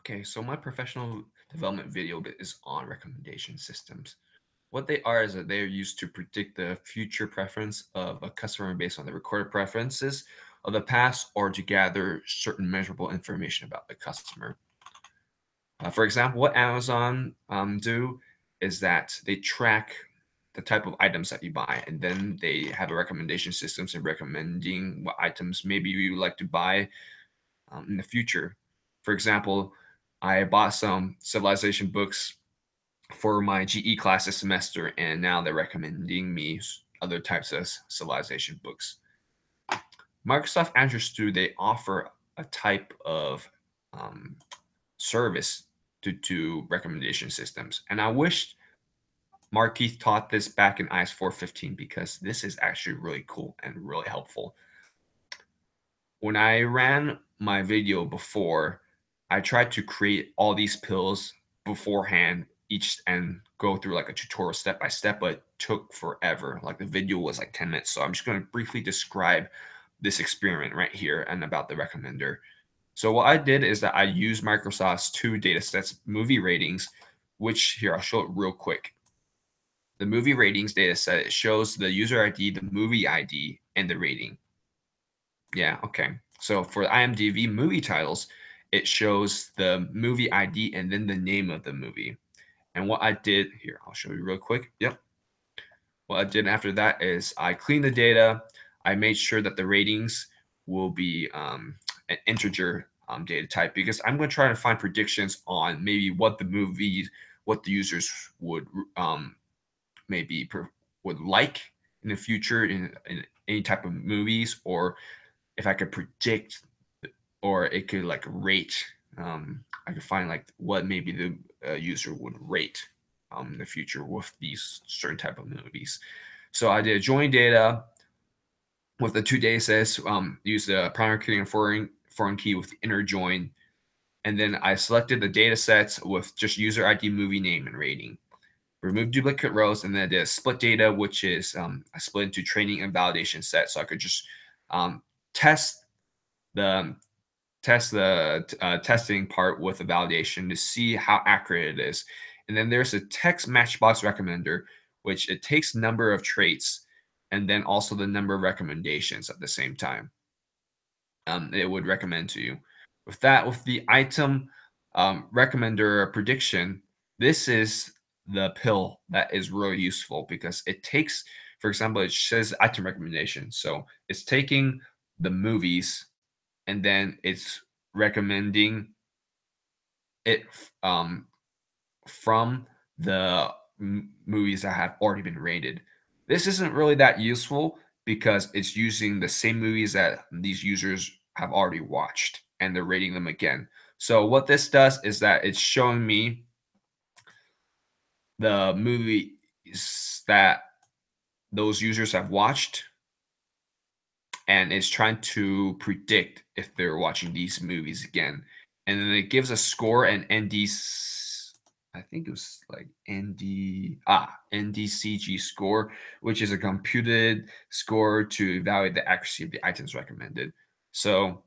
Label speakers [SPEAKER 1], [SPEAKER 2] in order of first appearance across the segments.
[SPEAKER 1] Okay, so my professional development video is on recommendation systems. What they are is that they're used to predict the future preference of a customer based on the recorded preferences of the past or to gather certain measurable information about the customer. For example, what Amazon do is that they track the type of items that you buy, and then they have a recommendation systems and recommending what items maybe you would like to buy in the future. For example, I bought some civilization books for my GE class this semester, and now they're recommending me other types of civilization books. Microsoft Azure Studio, they offer a type of um, service to recommendation systems. And I wish Marquis taught this back in IS 415 because this is actually really cool and really helpful. When I ran my video before, I tried to create all these pills beforehand, each and go through like a tutorial step by step, but it took forever. Like the video was like 10 minutes. So I'm just going to briefly describe this experiment right here and about the recommender. So what I did is that I used Microsoft's two data sets, movie ratings, which here I'll show it real quick. The movie ratings data set, it shows the user ID, the movie ID, and the rating. Yeah, okay. So for IMDb movie titles, it shows the movie ID and then the name of the movie. And what I did here, I'll show you real quick. Yep. What I did after that is I cleaned the data. I made sure that the ratings will be an integer data type because I'm going to try to find predictions on maybe what the movies, what the users would maybe would like in the future in any type of movies, or if I could predict, or it could like rate. I could find like what maybe the user would rate in the future with these certain type of movies. So I did join data with the two data sets. Use the primary key and foreign key with the inner join, and then I selected the data sets with just user ID, movie name, and rating. Remove duplicate rows, and then I did a split data, which is I split into training and validation sets, so I could just um, test the testing part with the validation to see how accurate it is. And then there's a text matchbox recommender, which it takes number of traits and then also the number of recommendations at the same time. It would recommend to you. With that, with the item recommender prediction, this is the pill that is really useful because it takes, for example, it says item recommendation. So it's taking the movies and then it's recommending it from the movies that have already been rated. This isn't really that useful because it's using the same movies that these users have already watched and they're rating them again. So what this does is that it's showing me the movies that those users have watched, and it's trying to predict if they're watching these movies again. And then it gives a score and I think it was like NDCG score, which is a computed score to evaluate the accuracy of the items recommended. So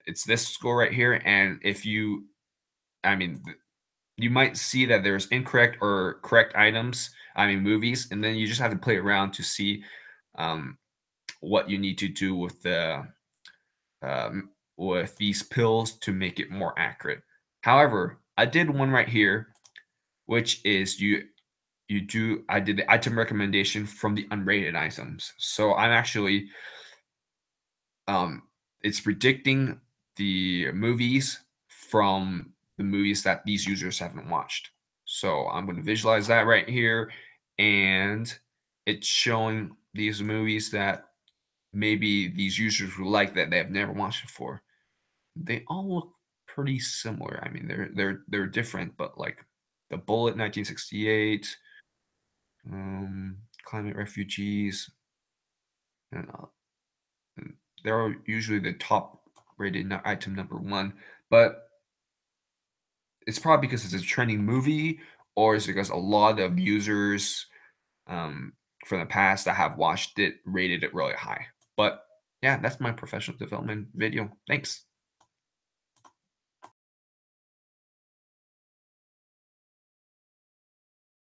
[SPEAKER 1] it's this score right here. And if you, I mean, you might see that there's incorrect or correct items, movies, and then you just have to play around to see um, what you need to do with these pills to make it more accurate. However, I did one right here, which is I did the item recommendation from the unrated items. So I'm actually um it's predicting the movies from the movies that these users haven't watched. So I'm going to visualize that right here, and it's showing these movies that maybe these users would like that they have never watched before. They all look pretty similar. I mean, they're different, but like the Bullet 1968, Climate Refugees, and they're usually the top rated item number one. But it's probably because it's a trending movie, or it's because a lot of users um, from the past that have watched it rated it really high. But yeah, that's my professional development video. Thanks.